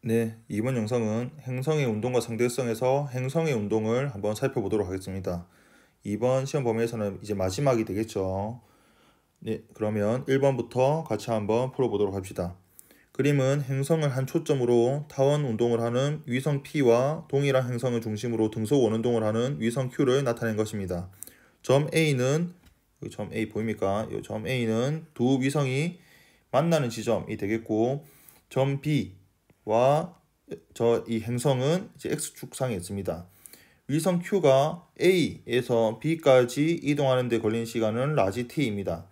네, 이번 영상은 행성의 운동과 상대성에서 행성의 운동을 한번 살펴보도록 하겠습니다. 이번 시험 범위에서는 이제 마지막이 되겠죠. 네, 그러면 1번부터 같이 한번 풀어보도록 합시다. 그림은 행성을 한 초점으로 타원 운동을 하는 위성 P와 동일한 행성을 중심으로 등속 원운동을 하는 위성 Q를 나타낸 것입니다. 점 A는, 여기 점 A 보입니까? 이 점 A는 두 위성이 만나는 지점이 되겠고, 점 B와 이 행성은 이제 X축상에 있습니다. 위성 Q가 A에서 B까지 이동하는 데 걸린 시간은 라지 t입니다.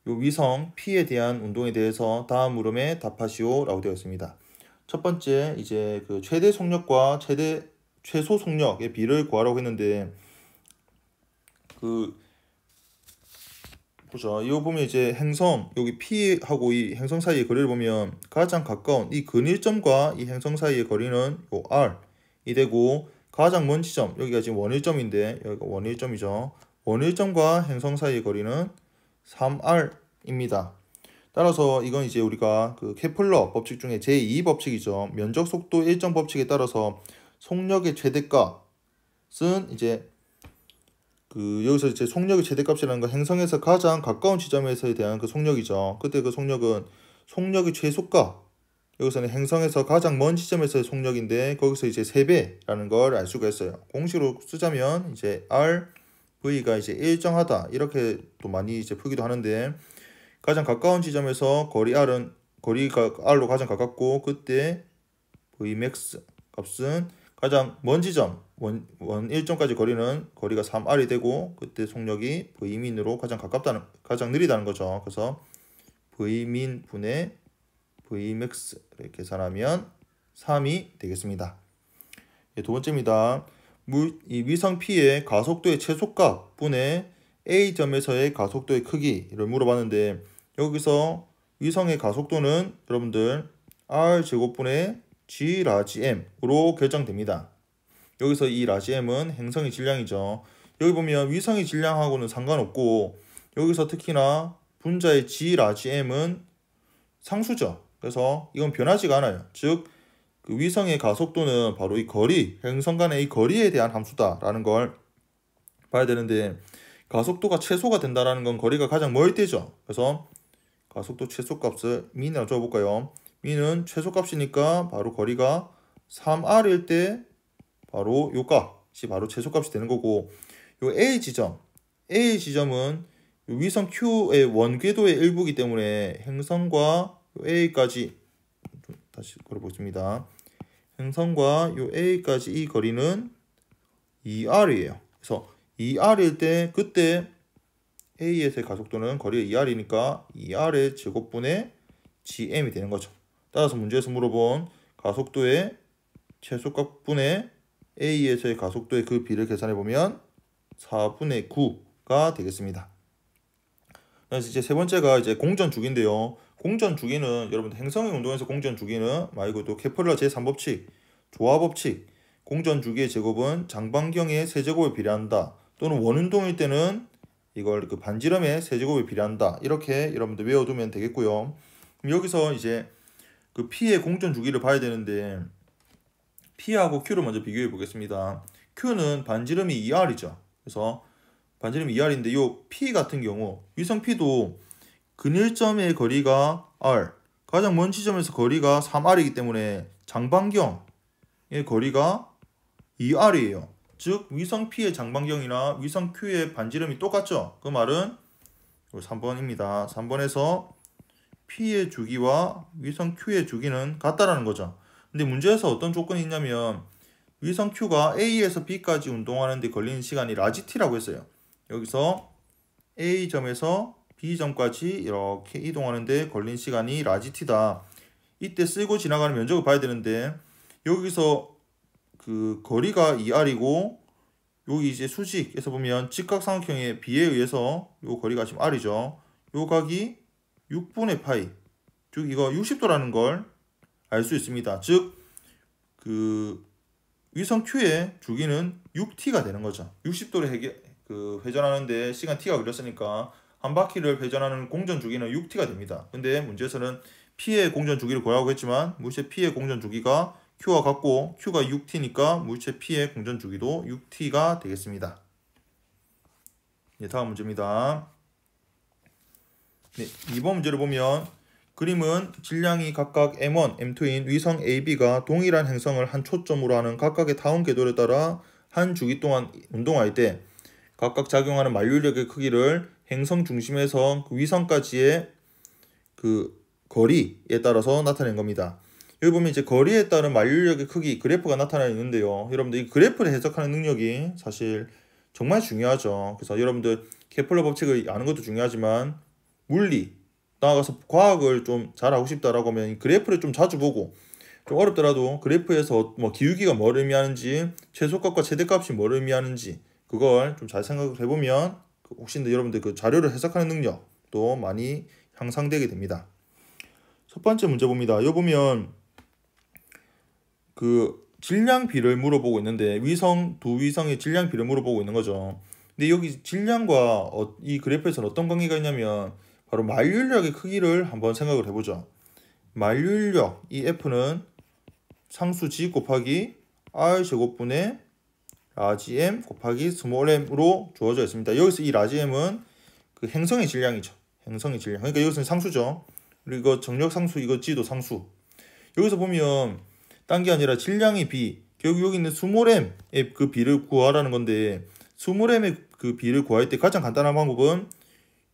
이 위성 P에 대한 운동에 대해서 다음 물음에 답하시오 라고 되어 있습니다. 첫 번째 이제 그 최대 속력과 최소 속력의 비를 구하라고 했는데, 보죠. 이거 보면 이제 행성, 여기 P하고 이 행성 사이의 거리를 보면 가장 가까운 이 근일점과 이 행성 사이의 거리는 요 R이 되고, 가장 먼 지점, 여기가 지금 원일점인데 여기가 원일점이죠. 원일점과 행성 사이의 거리는 3R입니다. 따라서 이건 이제 우리가 그 케플러 법칙 중에 제2법칙이죠. 면적 속도 일정 법칙에 따라서 속력의 최대값은 이제 여기서 이제 속력의 최대값이라는 건 행성에서 가장 가까운 지점에서에 대한 그 속력이죠. 그때 그 속력은 속력의 최소값, 여기서는 행성에서 가장 먼 지점에서의 속력인데 거기서 이제 3배라는 걸 알 수가 있어요. 공식으로 쓰자면 이제 RV가 이제 일정하다 이렇게 또 많이 이제 풀기도 하는데, 가장 가까운 지점에서 거리가 R로 가장 가깝고, 그때 Vmax 값은 가장 먼 지점 원 일점까지 거리가 3R이 되고, 그때 속력이 V민으로 가장 느리다는 거죠. 그래서 V민 분의 Vmax를 계산하면 3이 되겠습니다. 두 번째입니다. 이 위성 P의 가속도의 최소값 분의 A점에서의 가속도의 크기를 물어봤는데, 여기서 위성의 가속도는 여러분들 R제곱분의 G 라지 M으로 결정됩니다. 여기서 이 라지 M은 행성의 질량이죠. 여기 보면 위성의 질량하고는 상관없고, 여기서 특히나 분자의 G 라지 M은 상수죠. 그래서 이건 변하지가 않아요. 즉, 그 위성의 가속도는 바로 이 거리, 행성 간의 이 거리에 대한 함수다라는 걸 봐야 되는데, 가속도가 최소가 된다는 건 거리가 가장 멀 때죠. 그래서 가속도 최소값을 미라고 적어볼까요? 미는 최소값이니까 바로 거리가 3R일 때 바로 요 값이 바로 최소값이 되는 거고, 요 A 지점은 위성 Q의 원궤도의 일부이기 때문에 행성과 A까지, 다시 걸어보겠습니다. 행성과 요 A까지 이 거리는 2R이에요. 그래서 2R일 때 그때 A에서의 가속도는 거리가 2R이니까 2R의 제곱분의 GM이 되는 거죠. 따라서 문제에서 물어본 가속도의 최소값분의 A에서의 가속도의 그 비를 계산해보면 4분의 9가 되겠습니다. 그래서 이제 세 번째가 이제 공전 주기인데요. 공전 주기는 여러분들 행성의 운동에서 공전 주기는 말고 또 케플러 제3법칙, 조화법칙, 공전 주기의 제곱은 장반경의 세제곱에 비례한다. 또는 원운동일 때는 이걸 그 반지름의 세제곱에 비례한다. 이렇게 여러분들 외워두면 되겠고요. 그럼 여기서 이제 그 P의 공전 주기를 봐야 되는데, P하고 Q를 먼저 비교해 보겠습니다. Q는 반지름이 2R이죠. 그래서 반지름이 2R인데 요 P 같은 경우 위성 P도 근일점의 거리가 R, 가장 먼 지점에서 거리가 3R이기 때문에 장반경의 거리가 2R이에요. 즉 위성 P의 장반경이나 위성 Q의 반지름이 똑같죠. 그 말은 3번입니다. 3번에서 P의 주기와 위성 Q의 주기는 같다라는 거죠. 근데 문제에서 어떤 조건이 있냐면, 위성 Q가 A에서 B까지 운동하는 데 걸리는 시간이 라지 t라고 했어요. 여기서 A점에서 B점까지 이렇게 이동하는 데 걸린 시간이 라지 t다. 이때 쓸고 지나가는 면적을 봐야 되는데, 여기서 그 거리가 2R이고, 여기 이제 수직에서 보면 직각삼각형의 비에 의해서 요 거리가 지금 R이죠. 요 각이 6분의 파이, 즉 이거 60도라는 걸 알 수 있습니다. 즉 그 위성 Q의 주기는 6t가 되는 거죠. 60도를 회전하는데 시간 t가 걸렸으니까 한 바퀴를 회전하는 공전 주기는 6t가 됩니다. 근데 문제에서는 P의 공전 주기를 구하라고 했지만 물체 P의 공전 주기가 Q와 같고 Q가 6T니까 물체 P의 공전 주기도 6T가 되겠습니다. 네, 다음 문제입니다. 네, 2번 문제를 보면 그림은 질량이 각각 M1, M2인 위성 AB가 동일한 행성을 한 초점으로 하는 각각의 타원 궤도에 따라 한 주기 동안 운동할 때 각각 작용하는 만류력의 크기를 행성 중심에서 그 위성까지의 그 거리에 따라서 나타낸 겁니다. 여기 보면 이제 거리에 따른 만류력의 크기 그래프가 나타나 있는데요. 여러분들 이 그래프를 해석하는 능력이 사실 정말 중요하죠. 그래서 여러분들 케플러 법칙을 아는 것도 중요하지만 물리, 나아가서 과학을 좀 잘하고 싶다라고 하면 이 그래프를 좀 자주 보고 좀 어렵더라도 그래프에서 뭐 기울기가 뭘 의미하는지 최소값과 최대값이 뭘 의미하는지 그걸 좀 잘 생각을 해보면 혹시 여러분들 그 자료를 해석하는 능력도 많이 향상되게 됩니다. 첫 번째 문제 봅니다. 여기 보면 그 질량비를 물어보고 있는데 두 위성의 질량비를 물어보고 있는 거죠. 근데 여기 질량과 이 그래프에서는 어떤 관계가 있냐면 바로 만류력의 크기를 한번 생각을 해보죠. 만류력, 이 F는 상수 G 곱하기 R 제곱분의 라지 M 곱하기 스몰 m으로 주어져 있습니다. 여기서 이 라지 M은 그 행성의 질량이죠. 행성의 질량. 그러니까 여기서는 상수죠. 그리고 이거 정력 상수, 이거 G도 상수. 여기서 보면 딴 게 아니라 질량의 비, 결국 여기 있는 스몰 m의 그 비를 구하라는 건데 스몰 m의 그 비를 구할 때 가장 간단한 방법은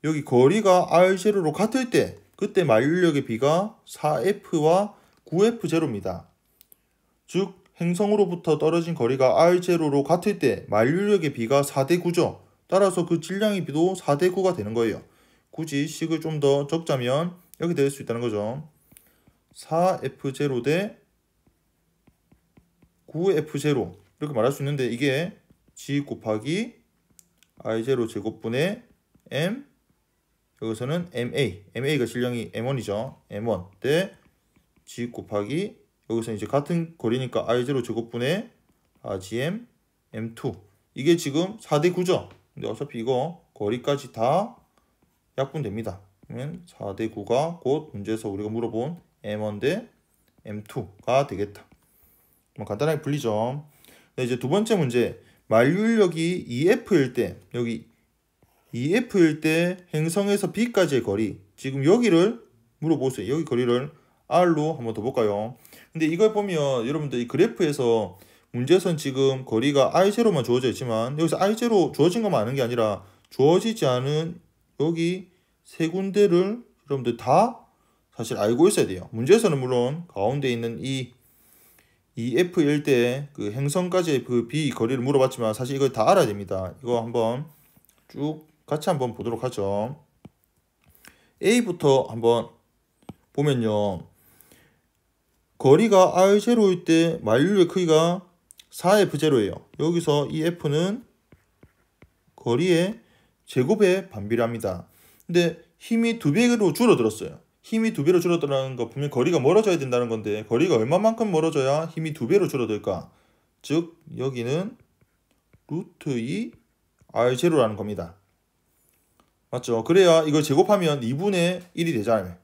여기 거리가 R0로 같을 때 그때 만류력의 비가 4F와 9F0입니다. 즉 행성으로부터 떨어진 거리가 R0로 같을 때 만류력의 비가 4대 9죠. 따라서 그 질량의 비도 4대 9가 되는 거예요. 굳이 식을 좀 더 적자면 이렇게 될 수 있다는 거죠. 4F0 대 9F0 이렇게 말할 수 있는데 이게 G 곱하기 R0 제곱분의 M 여기서는 MA가 질량이 M1이죠. M1 대 G 곱하기 여기서 이제 같은 거리니까 R0 제곱분의 RGM M2 이게 지금 4대 9죠. 근데 어차피 이거 거리까지 다 약분됩니다. 그러면 4대 9가 곧 문제에서 우리가 물어본 M1 대 M2가 되겠다. 간단하게 풀리죠. 이제 두 번째 문제 만류력이 EF일 때 여기 EF일 때 행성에서 B까지의 거리 지금 여기를 물어보세요. 여기 거리를 R로 한번 더 볼까요? 근데 이걸 보면 여러분들 이 그래프에서 문제에서는 지금 거리가 R0만 주어져 있지만 여기서 R0 주어진 것만 아는 게 아니라 주어지지 않은 여기 세 군데를 여러분들 다 사실 알고 있어야 돼요. 문제에서는 물론 가운데 있는 이 EF일 때 그 행성까지의 그 B 거리를 물어봤지만 사실 이걸 다 알아야 됩니다. 이거 한번 쭉 같이 한번 보도록 하죠. A부터 한번 보면요. 거리가 R0일 때 만류의 크기가 4F0예요. 여기서 이 F는 거리의 제곱에 반비례합니다. 근데 힘이 2배로 줄어들었어요. 힘이 2배로 줄어들었다는 거 보면 거리가 멀어져야 된다는 건데 거리가 얼마만큼 멀어져야 힘이 2배로 줄어들까? 즉 여기는 루트 2 R0라는 겁니다. 맞죠? 그래야 이걸 제곱하면 2분의 1이 되잖아요.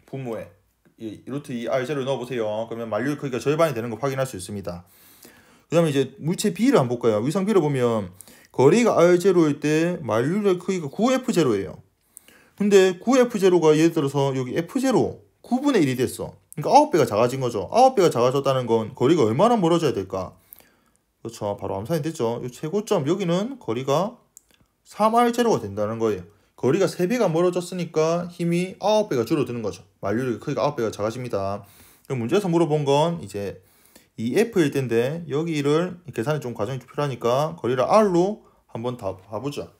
분모에 이 루트 2 R0를 넣어보세요. 그러면 만류의 크기가 절반이 되는 거 확인할 수 있습니다. 그 다음에 이제 물체 B를 한번 볼까요? 위성 B를 보면 거리가 R0일 때 만류의 크기가 9F0예요. 근데 9F0가 예를 들어서 여기 F0 9분의 1이 됐어. 그러니까 9배가 작아진 거죠. 9배가 작아졌다는 건 거리가 얼마나 멀어져야 될까? 그렇죠. 바로 암산이 됐죠. 이 최고점 여기는 거리가 3R0가 된다는 거예요. 거리가 3배가 멀어졌으니까 힘이 9배가 줄어드는 거죠. 만류력의 크기가 9배가 작아집니다. 그럼 문제에서 물어본 건 이제 EF일 텐데 여기를 계산이 좀 과정이 필요하니까 거리를 R로 한번 다 봐보자.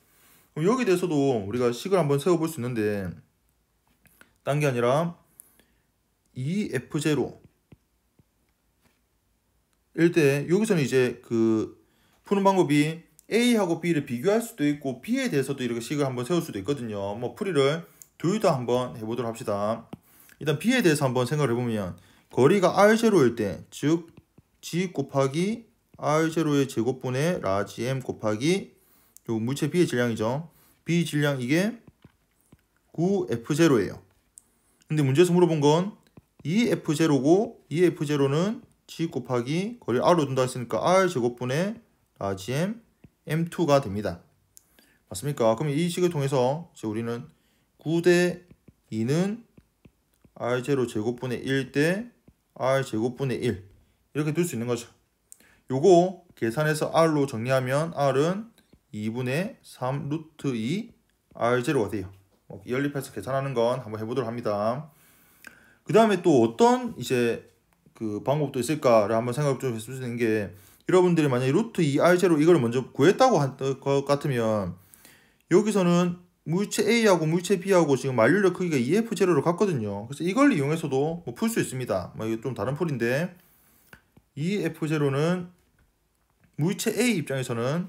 그럼 여기 대해서도 우리가 식을 한번 세워볼 수 있는데 딴 게 아니라 EF0 일 때 여기서는 이제 그 푸는 방법이 A하고 B를 비교할 수도 있고 B에 대해서도 이렇게 식을 한번 세울 수도 있거든요. 뭐 풀이를 둘 다 한번 해보도록 합시다. 일단 B에 대해서 한번 생각을 해보면 거리가 R0일 때 즉 G 곱하기 R0의 제곱분의 라지 M 곱하기 요 물체 B의 질량이죠. B 질량 이게 9F0예요. 근데 문제에서 물어본 건 EF0고 EF0는 G 곱하기 거리를 R로 둔다 했으니까 R 제곱분의 라지 M M2가 됩니다. 맞습니까? 그럼 이 식을 통해서 이제 우리는 9대 2는 R0 제곱분의 1 대 R 제곱분의 1 이렇게 둘 수 있는 거죠. 요거 계산해서 R로 정리하면 R은 2분의 3 루트 2 R0가 돼요. 연립해서 계산하는 건 한번 해보도록 합니다. 그 다음에 또 어떤 이제 그 방법도 있을까를 한번 생각 좀 했을 수 있는 게, 여러분들이 만약에 루트 2 R0 이걸 먼저 구했다고 할 것 같으면 여기서는 물체 A하고 물체 B하고 지금 만류력 크기가 EF0로 같거든요. 그래서 이걸 이용해서도 뭐 풀 수 있습니다. 이게 좀 다른 풀인데, EF0는 물체 A 입장에서는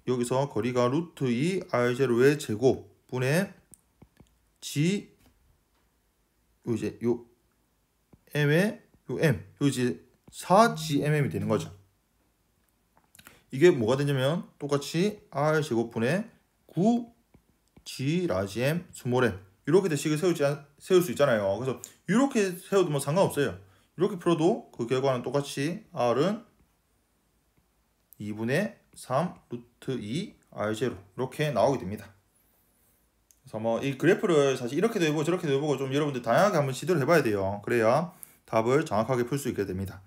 여기서 거리가 루트 2 R0의 제곱 분의 G 요 이제 요 M의 요 M 요 이제 4GMM이 되는 거죠. 이게 뭐가 되냐면 똑같이 R 제곱분의 9G 라지 M 스몰 M 이렇게 식을 세울 수 있잖아요. 그래서 이렇게 세워도 뭐 상관없어요. 이렇게 풀어도 그 결과는 똑같이 R은 2분의 3 루트 2 R0 이렇게 나오게 됩니다. 그래서 뭐 이 그래프를 사실 이렇게도 해보고 저렇게도 해보고 좀 여러분들 다양하게 한번 시도를 해봐야 돼요. 그래야 답을 정확하게 풀 수 있게 됩니다.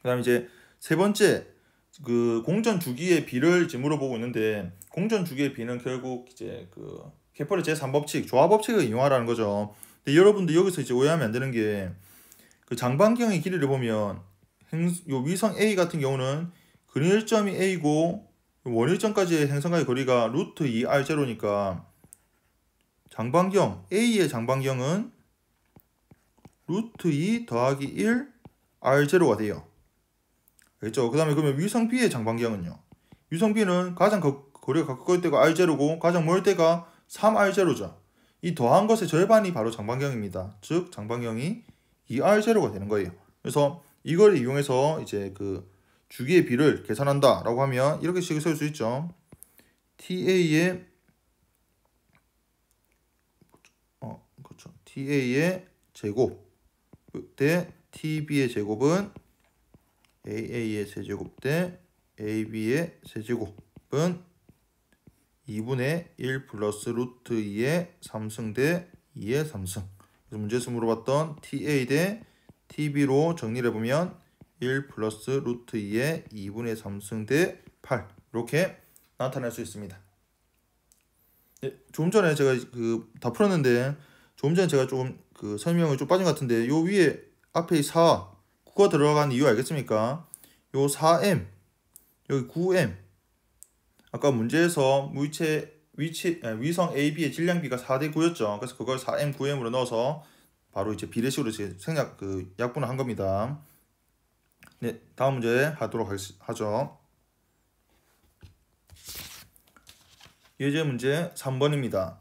그 다음에 이제 세 번째, 그 공전 주기의 비를 이제 물어보고 있는데, 공전 주기의 비는 결국 이제 그 케플러 제3법칙 조화 법칙을 이용하라는 거죠. 근데 여러분들 여기서 이제 오해하면 안 되는 게, 그 장반경의 길이를 보면 요 위성 A 같은 경우는 근일점이 A고 원일점까지의 행성과의 거리가 루트 2R0니까 장반경 A의 장반경은 루트 2 더하기 1 R0가 돼요. 알겠죠? 그 다음에 그러면 위성 B의 장반경은요? 위성 B는 가장 거리가 가까울 때가 R0고 가장 멀 때가 3R0죠. 이 더한 것의 절반이 바로 장반경입니다. 즉 장반경이 2R0가 되는 거예요. 그래서 이걸 이용해서 이제 그 주기의 비를 계산한다 라고 하면 이렇게 식을 세울 수 있죠. TA의 그렇죠. TA의 제곱 대 TB의 제곱은 AA의 세제곱 대 AB의 세제곱은 2분의 1 플러스 루트 2의 3승 대 2의 3승. 그래서 문제에서 물어봤던 TA 대 TB로 정리를 해보면 1 플러스 루트 2의 2분의 3승 대 8 이렇게 나타낼 수 있습니다. 조금 전에 제가 다 풀었는데 조금 전에 제가 조금 그 설명을 좀 빠진 것 같은데, 요 위에 앞에 4 9가 들어간 이유 알겠습니까? 요 4M 여기 9M 아까 문제에서 위성 AB의 질량비가 4대 9였죠. 그래서 그걸 4M 9M으로 넣어서 바로 이제 비례식으로 약분을 한 겁니다. 네, 다음 문제 하도록 하죠. 예제 문제 3번입니다.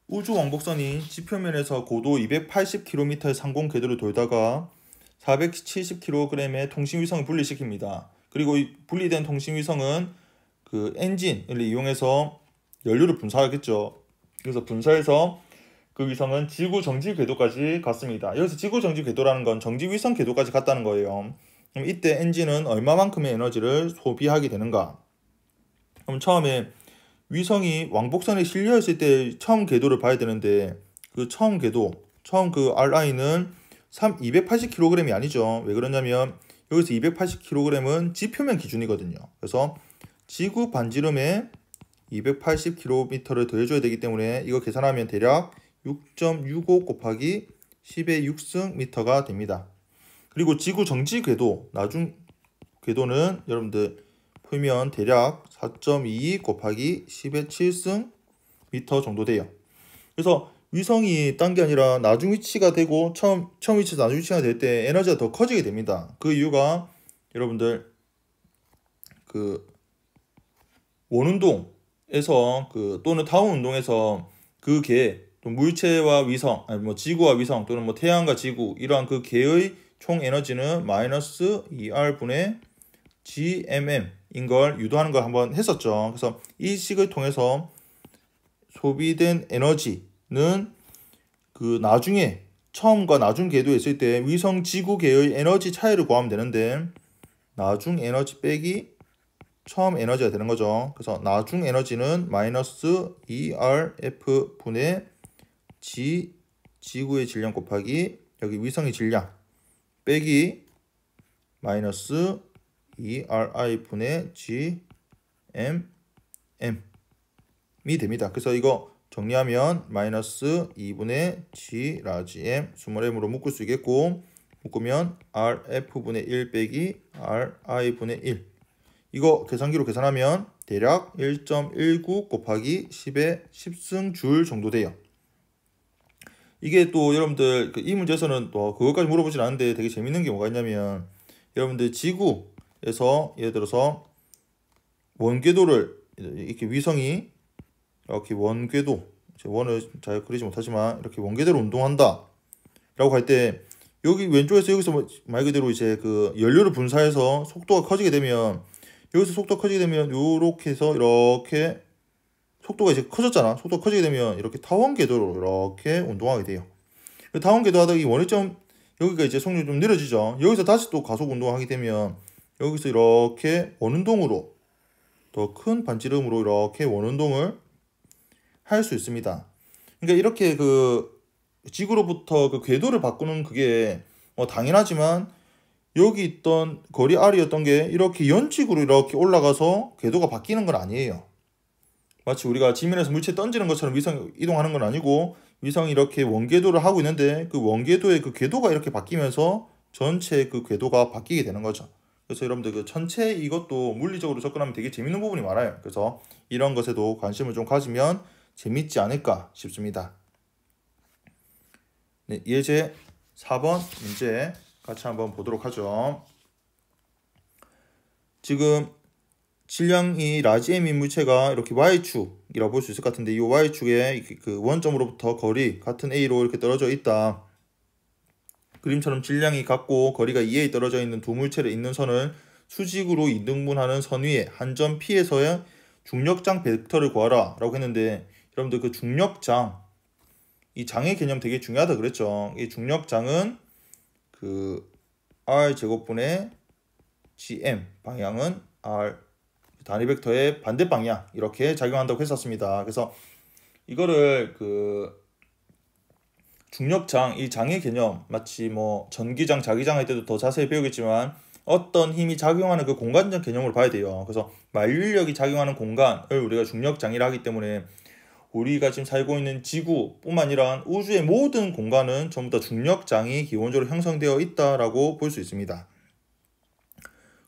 우주 왕복선이 지표면에서 고도 280km의 상공 궤도를 돌다가 470kg의 통신위성을 분리시킵니다. 그리고 이 분리된 통신위성은 그 엔진을 이용해서 연료를 분사하겠죠. 그래서 분사해서 그 위성은 지구 정지 궤도까지 갔습니다. 여기서 지구 정지 궤도라는 건 정지 위성 궤도까지 갔다는 거예요. 그럼 이때 엔진은 얼마만큼의 에너지를 소비하게 되는가? 그럼 처음에 위성이 왕복선에 실려 있을 때 처음 궤도를 봐야 되는데, 그 처음 궤도, 처음 그 RI는 280kg이 아니죠. 왜 그러냐면 여기서 280kg은 지표면 기준이거든요. 그래서 지구 반지름에 280km를 더해줘야 되기 때문에 이거 계산하면 대략 6.65 곱하기 10의 6승 미터가 됩니다. 그리고 지구 정지 궤도, 나중 궤도는 여러분들 풀면 대략 4.22 곱하기 10의 7승 미터 정도 돼요. 그래서 위성이 딴 게 아니라 나중 위치가 되고 처음 위치에서 나중 위치가 될 때 에너지가 더 커지게 됩니다. 그 이유가 여러분들 그 원운동에서 또는 다운 운동에서 그 개, 또 물체와 위성, 아니 뭐 지구와 위성 또는 뭐 태양과 지구 이러한 그 개의 총 에너지는 마이너스 2R분의 GMM인 걸 유도하는 걸 한번 했었죠. 그래서 이 식을 통해서 소비된 에너지는 그 그 나중에 처음과 나중 궤도에 있을 때 위성 지구계의 에너지 차이를 구하면 되는데 나중 에너지 빼기 처음 에너지가 되는 거죠. 그래서 나중 에너지는 마이너스 2RF 분의 G 지구의 질량 곱하기 여기 위성의 질량 빼기 마이너스 2RI 분의 GMM이 됩니다. 그래서 이거 정리하면 마이너스 2분의 G 라지 M 스몰 m으로 묶을 수 있겠고 묶으면 RF분의 1 빼기 RI분의 1 이거 계산기로 계산하면 대략 1.19 곱하기 10의 10승 줄 정도 돼요. 이게 또 여러분들 이 문제에서는 또 그것까지 물어보진 않는데 되게 재밌는 게 뭐가 있냐면 여러분들 지구에서 예를 들어서 원궤도를 이렇게 위성이 이렇게 원궤도 원을 잘 그리지 못하지만 이렇게 원궤도로 운동한다 라고 할 때 여기 왼쪽에서 여기서 말 그대로 이제 그 연료를 분사해서 속도가 커지게 되면 여기서 속도가 커지게 되면 요렇게 해서 이렇게 속도가 이제 커졌잖아. 속도가 커지게 되면 이렇게 타원 궤도로 이렇게 운동하게 돼요. 타원 궤도 하다 이 원위점 여기가 이제 속력이 좀 느려지죠. 여기서 다시 또 가속 운동하게 되면 여기서 이렇게 원운동으로 더 큰 반지름으로 이렇게 원운동을 할 수 있습니다. 그러니까 이렇게 그 지구로부터 그 궤도를 바꾸는 그게 당연하지만 여기 있던 거리 R이었던 게 이렇게 연직으로 이렇게 올라가서 궤도가 바뀌는 건 아니에요. 마치 우리가 지면에서 물체 던지는 것처럼 위성이 이동하는 건 아니고 위성이 이렇게 원궤도를 하고 있는데 그 원궤도의 그 궤도가 이렇게 바뀌면서 전체 그 궤도가 바뀌게 되는 거죠. 그래서 여러분들 그 전체 이것도 물리적으로 접근하면 되게 재밌는 부분이 많아요. 그래서 이런 것에도 관심을 좀 가지면 재밌지 않을까 싶습니다. 네, 예제 4번 문제 같이 한번 보도록 하죠. 지금 질량이 라지 M인 물체가 이렇게 Y축이라고 볼 수 있을 것 같은데 이 Y축에 그 원점으로부터 거리 같은 A로 이렇게 떨어져 있다. 그림처럼 질량이 같고 거리가 2A 떨어져 있는 두 물체를 잇는 선을 수직으로 이등분하는 선 위에 한 점 P에서의 중력장 벡터를 구하라 라고 했는데 여러분들 그 중력장 이 장의 개념 되게 중요하다 그랬죠. 이 중력장은 그 R 제곱분의 GM 방향은 R 단위 벡터의 반대 방향 이렇게 작용한다고 했었습니다. 그래서 이거를 그 중력장 이 장의 개념 마치 뭐 전기장, 자기장 할 때도 더 자세히 배우겠지만 어떤 힘이 작용하는 그 공간적 개념으로 봐야 돼요. 그래서 만류력이 작용하는 공간을 우리가 중력장이라 하기 때문에 우리가 지금 살고 있는 지구뿐만 아니라 우주의 모든 공간은 전부 다 중력장이 기본적으로 형성되어 있다라고 볼 수 있습니다.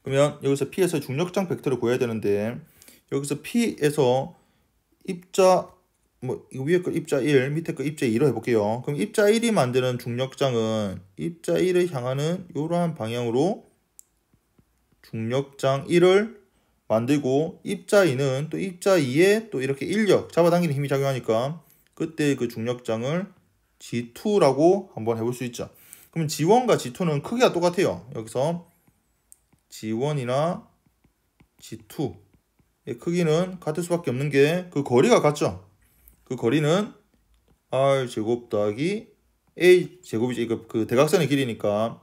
그러면 여기서 P에서 중력장 벡터를 구해야 되는데 여기서 P에서 입자 뭐 이거 위에 거 입자 1, 밑에 거 입자 2로 해볼게요. 그럼 입자 1이 만드는 중력장은 입자 1을 향하는 이러한 방향으로 중력장 1을 만들고 입자 2는 또 입자 2에 또 이렇게 인력 잡아당기는 힘이 작용하니까 그때 그 중력장을 G2라고 한번 해볼 수 있죠. 그럼 G1과 G2는 크기가 똑같아요. 여기서 G1이나 G2의 크기는 같을 수밖에 없는 게 그 거리가 같죠. 그 거리는 R 제곱 더하기 A 제곱이지. 그 대각선의 길이니까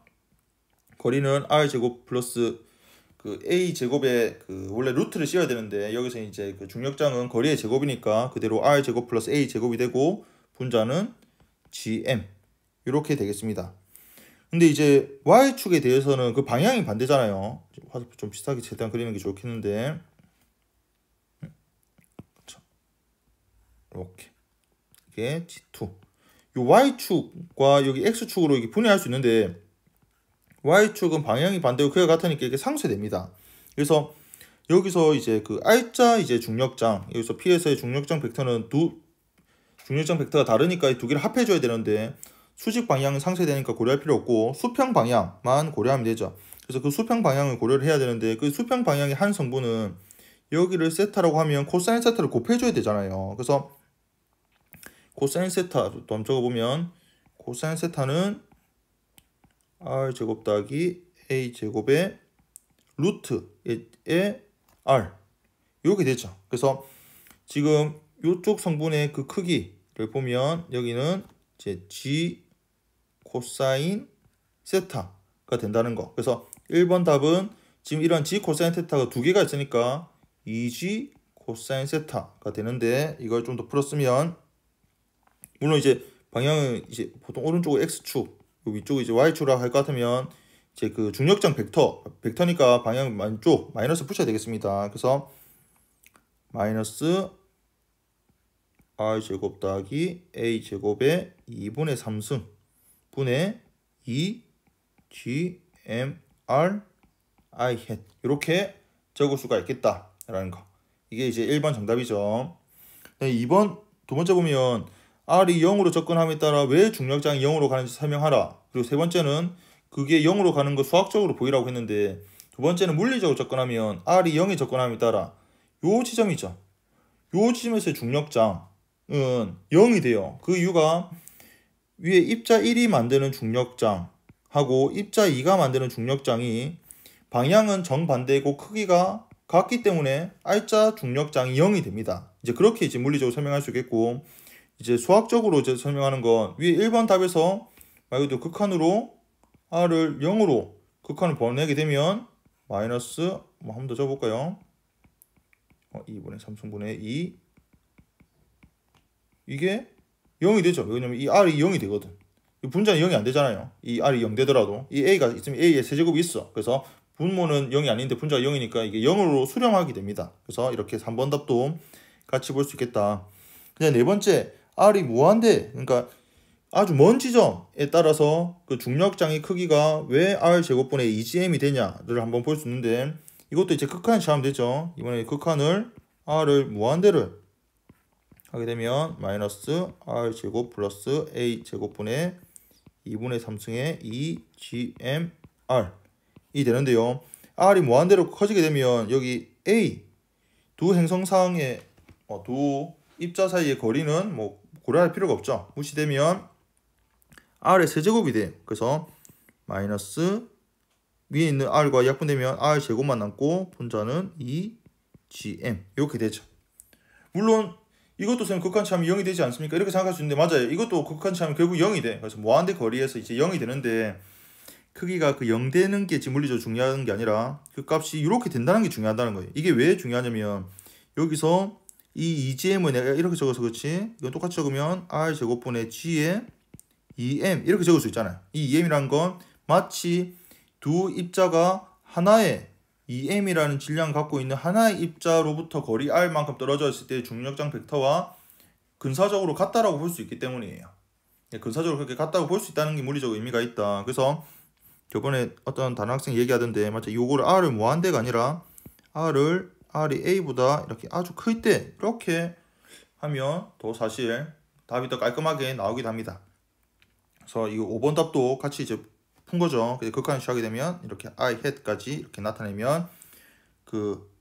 거리는 R 제곱 플러스 그 A 제곱에 그 원래 루트를 씌워야 되는데 여기서 이제 그 중력장은 거리의 제곱이니까 그대로 R 제곱 플러스 A 제곱이 되고 분자는 GM 이렇게 되겠습니다. 근데 이제 Y축에 대해서는 그 방향이 반대잖아요. 화살표 좀 비슷하게 최대한 그리는 게 좋겠는데 이렇게 이게 G2 요 Y축과 여기 X축으로 이게 분해할 수 있는데 Y축은 방향이 반대고 그와 같으니까 이게 상쇄됩니다. 그래서 여기서 이제 그 R자 이제 중력장 여기서 P에서의 중력장 벡터는 중력장 벡터가 다르니까 이 두 개를 합해줘야 되는데 수직 방향은 상쇄되니까 고려할 필요 없고 수평 방향만 고려하면 되죠. 그래서 그 수평 방향을 고려를 해야 되는데 그 수평 방향의 한 성분은 여기를 세타라고 하면 코사인 세타를 곱해줘야 되잖아요. 그래서 코사인 세타 또 한번 적어보면 코사인 세타는 R 제곱 더하기 A 제곱의 루트의 R 이렇게 되죠. 그래서 지금 이쪽 성분의 그 크기를 보면 여기는 이제 G 코사인 세타가 된다는 거. 그래서 1번 답은 지금 이런 G 코사인 세타가 두 개가 있으니까 2G 코사인 세타가 되는데, 이걸 좀 더 풀었으면, 물론 이제 방향은 이제 보통 오른쪽은 X축, 위쪽은 이제 Y축이라고 할 것 같으면 이제 그 중력장 벡터니까 방향 왼쪽 마이너스 붙여야 되겠습니다. 그래서 마이너스 r제곱 더하기 a제곱의 2분의 3승 분의 2 gmr i hat, 이렇게 적을 수가 있겠다라는 거. 이게 이제 1번 정답이죠. 2번 두 번째 보면 r이 0으로 접근함에 따라 왜 중력장이 0으로 가는지 설명하라. 그리고 세 번째는 그게 0으로 가는 거 수학적으로 보이라고 했는데, 두 번째는 물리적으로 접근하면 r이 0에 접근함에 따라 요 지점이죠. 요 지점에서의 중력장은 0이 돼요. 그 이유가 위에 입자 1이 만드는 중력장하고 입자 2가 만드는 중력장이 방향은 정반대고 크기가 같기 때문에 R자 중력장이 0이 됩니다. 이제 그렇게 이제 물리적으로 설명할 수 있겠고, 이제 수학적으로 이제 설명하는 건 위에 1번 답에서 말 그대로 극한으로 R을 0으로 극한을 보내게 되면 마이너스 한 번 더 적어볼까요? 2분의 3승분의 2, 이게 0이 되죠. 왜냐면 이 R이 0이 되거든. 이 분자는 0이 안 되잖아요. 이 R이 0 되더라도 이 A가 있으면 A의 세제곱이 있어. 그래서 분모는 0이 아닌데 분자가 0이니까 이게 0으로 수렴하게 됩니다. 그래서 이렇게 3번 답도 같이 볼 수 있겠다. 그냥 네 번째, R이 무한대, 그러니까 아주 먼 지점에 따라서 그 중력장의 크기가 왜 R제곱분의 2gm이 되냐를 한번 볼 수 있는데, 이것도 이제 극한을 취하면 되죠. 이번에 극한을 R을 무한대를 하게 되면 마이너스 R제곱 플러스 A제곱분의 2분의 3승의 2gmr 이 되는데요. R이 무한대로 커지게 되면 여기 A 두 행성상의 두 입자 사이의 거리는 뭐 고려할 필요가 없죠. 무시되면 R의 세제곱이 돼요. 그래서 마이너스 위에 있는 R과 약분되면 R제곱만 남고 분자는 2gm 이렇게 되죠. 물론 이것도 선생님 극한치하면 0이 되지 않습니까? 이렇게 생각할 수 있는데, 맞아요. 이것도 극한치하면 결국 0이 돼. 그래서 무한대 거리에서 이제 0이 되는데, 크기가 그 0 되는 게 지금 물리적으로 중요한 게 아니라 그 값이 이렇게 된다는 게 중요하다는 거예요. 이게 왜 중요하냐면, 여기서 이 2g을 내가 이렇게 적어서 그렇지, 이건 똑같이 적으면 r제곱분의 g에 2m 이렇게 적을 수 있잖아요. 이 2m이란 건 마치 두 입자가 하나의 2m이라는 질량을 갖고 있는 하나의 입자로부터 거리 r만큼 떨어져 있을 때 중력장 벡터와 근사적으로 같다라고 볼 수 있기 때문이에요. 근사적으로 그렇게 같다고 볼 수 있다는 게 물리적 의미가 있다. 그래서 저번에 어떤 다른 학생이 얘기하던데, 맞죠? 요거를 r을 무한대가 아니라 r이 a보다 이렇게 아주 클 때 이렇게 하면 더 사실 답이 더 깔끔하게 나오기도 합니다. 그래서 이 5번 답도 같이 이제 푼 거죠. 극한을 취하게 되면 이렇게 I hat까지 이렇게 나타내면 그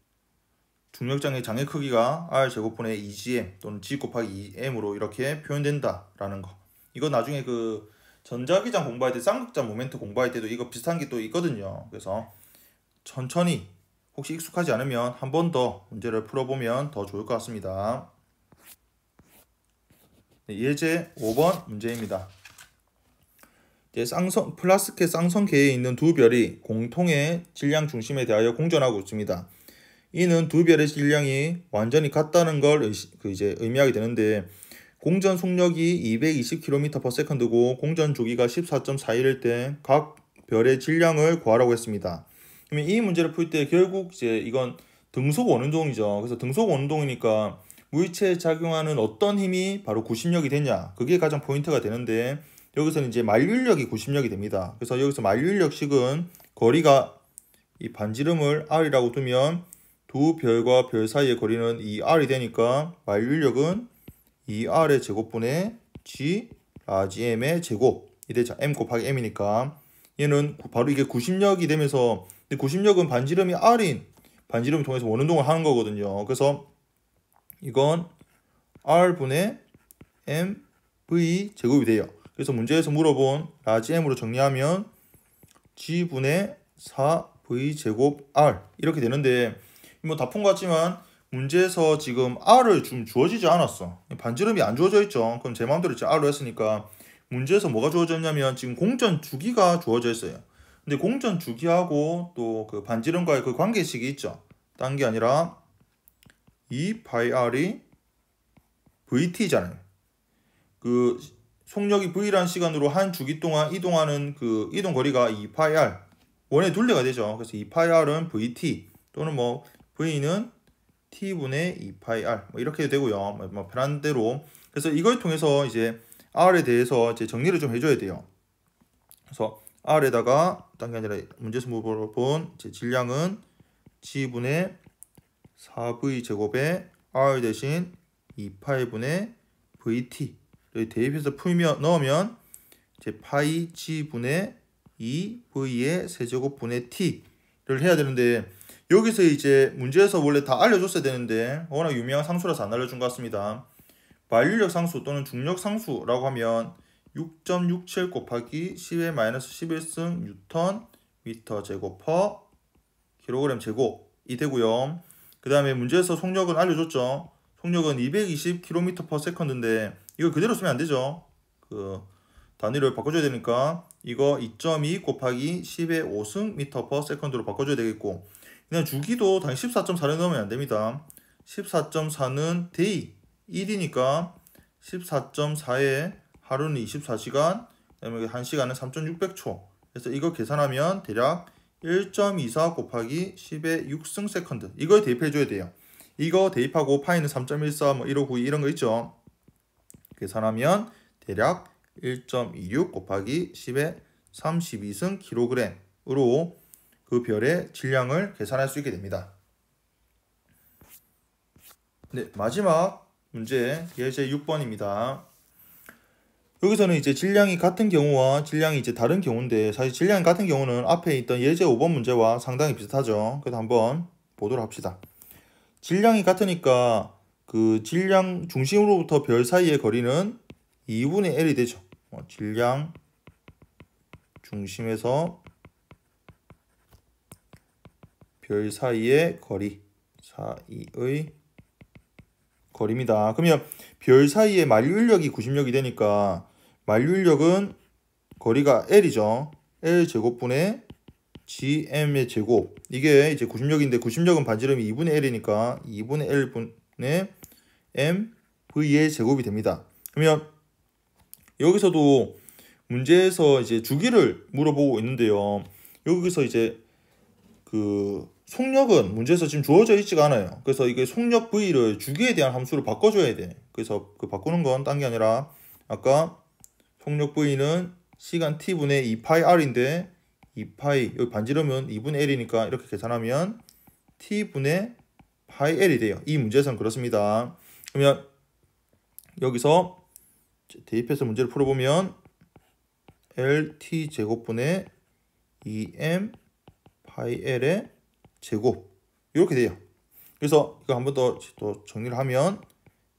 중력장의 장의 크기가 R제곱분의 2gm 또는 G 곱하기 2m으로 이렇게 표현된다라는 거. 이거 나중에 그 전자기장 공부할 때, 쌍극자 모멘트 공부할 때도 이거 비슷한 게 또 있거든요. 그래서 천천히, 혹시 익숙하지 않으면 한 번 더 문제를 풀어보면 더 좋을 것 같습니다. 예제 5번 문제입니다. 플라스켓 쌍성계에 있는 두 별이 공통의 질량 중심에 대하여 공전하고 있습니다. 이는 두 별의 질량이 완전히 같다는 걸 의미하게 되는데, 공전 속력이 220km/s고 공전 주기가 14.41일 때 각 별의 질량을 구하라고 했습니다. 그러면 이 문제를 풀 때 결국 이제 이건 등속 원운동이죠. 그래서 등속 원운동이니까 물체에 작용하는 어떤 힘이 바로 구심력이 되냐, 그게 가장 포인트가 되는데, 여기서는 이제 만륜력이 구심력이 됩니다. 그래서 여기서 만륜력식은 거리가 이 반지름을 r이라고 두면 두 별과 별 사이의 거리는 2r이 되니까 만륜력은 2r의 제곱분의 g 라지m의 제곱이 되죠. m 곱하기 m이니까 얘는 바로 이게 구심력이 되면서, 근데 구심력은 반지름이 r인 반지름을 통해서 원운동을 하는 거거든요. 그래서 이건 r분의 mv 제곱이 돼요. 그래서 문제에서 물어본 라지 m으로 정리하면 g분의 4v 제곱 r 이렇게 되는데, 뭐 다 푼 것 같지만 문제에서 지금 r을 좀 주어지지 않았어. 반지름이 안 주어져 있죠. 그럼 제 마음대로 이제 r로 했으니까 문제에서 뭐가 주어졌냐면 지금 공전 주기가 주어져 있어요. 근데 공전 주기하고 또 그 반지름과의 그 관계식이 있죠. 딴 게 아니라 2πr이 vt잖아요. 그 속력이 v라는 시간으로 한 주기 동안 이동하는 그 이동 거리가 2πr 원의 둘레가 되죠. 그래서 2πr은 vt 또는 뭐 v는 t분의 2πr 뭐 이렇게 되고요. 뭐 편한 대로. 그래서 이걸 통해서 이제 r에 대해서 이제 정리를 좀 해줘야 돼요. 그래서 r에다가 딴 게 아니라 문제에서 물어본 제 질량은 g분의 4v 제곱에 r 대신 2π분의 vt를 대입해서 풀면 넣으면 이제 파이 g분의 2v의 세제곱분의 t를 해야 되는데, 여기서 이제 문제에서 원래 다 알려줬어야 되는데 워낙 유명한 상수라서 안 알려준 것 같습니다. 만류력 상수 또는 중력 상수라고 하면 6.67 곱하기 10의 마이너스 11승 뉴턴 미터 제곱 퍼 킬로그램 제곱이 되고요. 그 다음에 문제에서 속력은 알려줬죠. 속력은 220km/s인데 이걸 그대로 쓰면 안 되죠. 그 단위를 바꿔줘야 되니까 이거 2.2 곱하기 10의 5승 m/s로 바꿔줘야 되겠고, 그냥 주기도 당연히 14.4를 넣으면 안 됩니다. 14.4는 데이 1이니까 14.4에 하루는 24시간, 그다음에 1시간은 3,600초. 그래서 이거 계산하면 대략 1.24 곱하기 10의 6승 세컨드. 이걸 대입해줘야 돼요. 이거 대입하고 파이는 3.14 뭐 1592 이런 거 있죠. 계산하면 대략 1.26 곱하기 10의 32승 킬로그램으로 그 별의 질량을 계산할 수 있게 됩니다. 네, 마지막 문제 예제 6번입니다. 여기서는 이제 질량이 같은 경우와 질량이 이제 다른 경우인데, 사실 질량이 같은 경우는 앞에 있던 예제 5번 문제와 상당히 비슷하죠. 그래서 한번 보도록 합시다. 질량이 같으니까 그 질량 중심으로부터 별 사이의 거리는 2분의 L이 되죠. 질량 중심에서 별 사이의 거리, 사이의 거리입니다. 그러면 별 사이의 만류인력이 90력이 되니까 만류인력은 거리가 L이죠. L 제곱분의 GM의 제곱. 이게 이제 90력인데 90력은 반지름이 2분의 L이니까 2분의 L분의 M V의 제곱이 됩니다. 그러면 여기서도 문제에서 이제 주기를 물어보고 있는데요. 여기서 이제 그 속력은 문제에서 지금 주어져 있지가 않아요. 그래서 이게 속력 V를 주기에 대한 함수로 바꿔줘야 돼. 그래서 그 바꾸는 건 딴 게 아니라 아까 속력 V는 시간 T분의 2πr인데 2π 여기 반지름은 2분의 L이니까 이렇게 계산하면 T분의 πL이 돼요. 이 문제에서는 그렇습니다. 그러면 여기서 대입해서 문제를 풀어보면 LT 제곱분의 2M πL의 제곱 이렇게 돼요. 그래서 이거 한 번 더 정리를 하면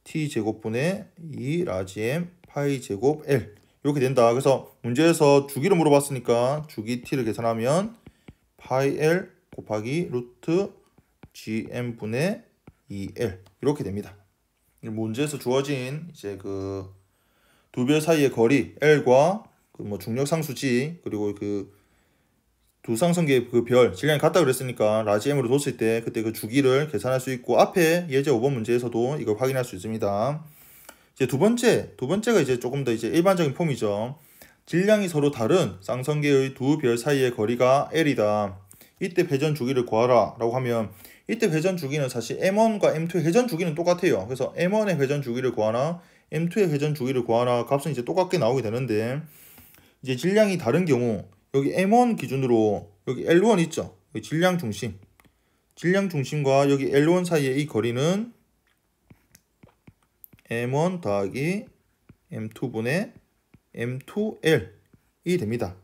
T 제곱분의 2 라지 M 파이 제곱 L 이렇게 된다. 그래서 문제에서 주기를 물어봤으니까 주기 T를 계산하면 파이 L 곱하기 루트 GM분의 2L 이렇게 됩니다. 문제에서 주어진 이제 그 두 별 사이의 거리 L과 그 뭐 중력 상수 G 그리고 그 두 쌍성계의 그 별 질량이 같다 그랬으니까 라지 M으로 뒀을 때 그때 그 주기를 계산할 수 있고, 앞에 예제 5번 문제에서도 이걸 확인할 수 있습니다. 이제 두 번째가 이제 조금 더 이제 일반적인 폼이죠. 질량이 서로 다른 쌍성계의 두 별 사이의 거리가 L이다. 이때 회전 주기를 구하라 라고 하면, 이때 회전 주기는 사실 M1과 M2의 회전 주기는 똑같아요. 그래서 M1의 회전 주기를 구하나 M2의 회전 주기를 구하나 값은 이제 똑같게 나오게 되는데, 이제 질량이 다른 경우 여기 M1 기준으로 여기 L1 있죠. 여기 질량 중심과 여기 L1 사이의 이 거리는 M1 더하기 M2분의 M2L이 됩니다.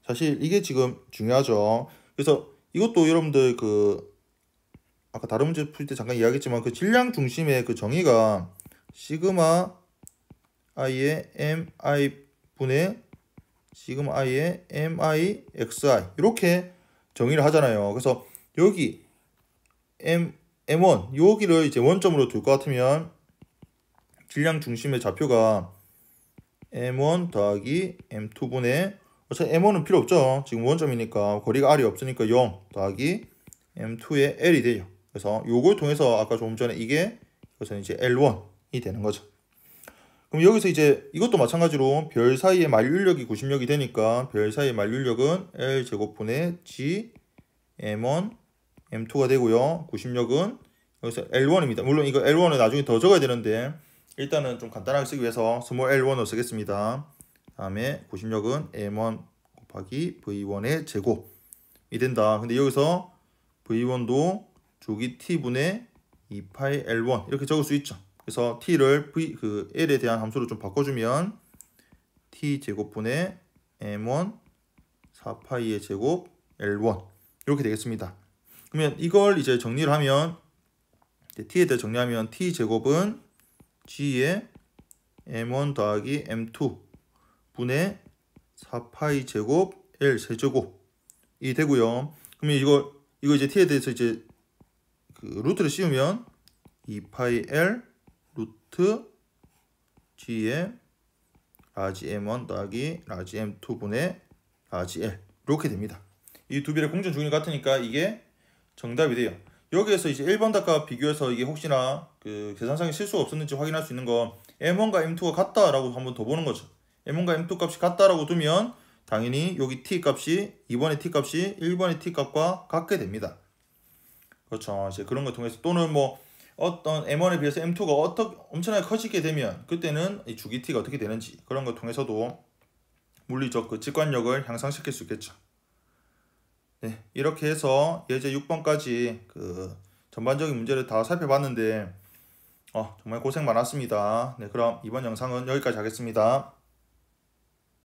사실 이게 지금 중요하죠. 그래서 이것도 여러분들 그 아까 다른 문제 풀 때 잠깐 이야기했지만 그 질량 중심의 그 정의가 시그마 i의 mi 분의 시그마 i의 mi xi 이렇게 정의를 하잖아요. 그래서 여기 m1 여기를 이제 원점으로 둘 것 같으면 질량 중심의 좌표가 m1 더하기 m2분의 어차피 m1은 필요 없죠. 지금 원점이니까 거리가 r이 없으니까 0 더하기 m2의 l이 돼요. 그래서 요걸 통해서 아까 조금 전에 이게 그래서 이제 L1이 되는 거죠. 그럼 여기서 이제 이것도 마찬가지로 별 사이의 만류력이 90력이 되니까 별 사이의 만류력은 L제곱분의 G M1 M2가 되고요. 90력은 여기서 L1입니다. 물론 이거 L1은 나중에 더 적어야 되는데 일단은 좀 간단하게 쓰기 위해서 스몰 L1을 쓰겠습니다. 다음에 90력은 M1 곱하기 V1의 제곱이 된다. 근데 여기서 V1도 주기 T분의 2파이 L1 이렇게 적을 수 있죠. 그래서 T를 L에 대한 함수로 좀 바꿔주면 T 제곱분의 M1 4파이의 제곱 L1 이렇게 되겠습니다. 그러면 이걸 이제 정리를 하면 T에 대해 정리하면 T 제곱은 G의 M1 더하기 M2 분의 4파이 제곱 L 세제곱이 되고요. 그러면 이거 이제 T에 대해서 이제 그 루트를 씌우면 2파이 L 루트 G의 라지 M1 더하기 라지 M2 분의 라지 L 이렇게 됩니다. 이 두 비례 공전 중립 같으니까 이게 정답이 돼요. 여기에서 이제 1번 답과 비교해서 이게 혹시나 그 계산상에 실수가 없었는지 확인할 수 있는 거 M1과 M2가 같다라고 한번 더 보는 거죠. M1과 M2 값이 같다라고 두면 당연히 여기 T 값이 2번의 T 값이 1번의 T 값과 같게 됩니다. 그렇죠. 이제 그런 걸 통해서 또는 뭐 어떤 M1에 비해서 M2가 엄청나게 커지게 되면 그때는 이 주기 T가 어떻게 되는지 그런 걸 통해서도 물리적 그 직관력을 향상시킬 수 있겠죠. 네, 이렇게 해서 예제 6번까지 그 전반적인 문제를 다 살펴봤는데 정말 고생 많았습니다. 네, 그럼 이번 영상은 여기까지 하겠습니다.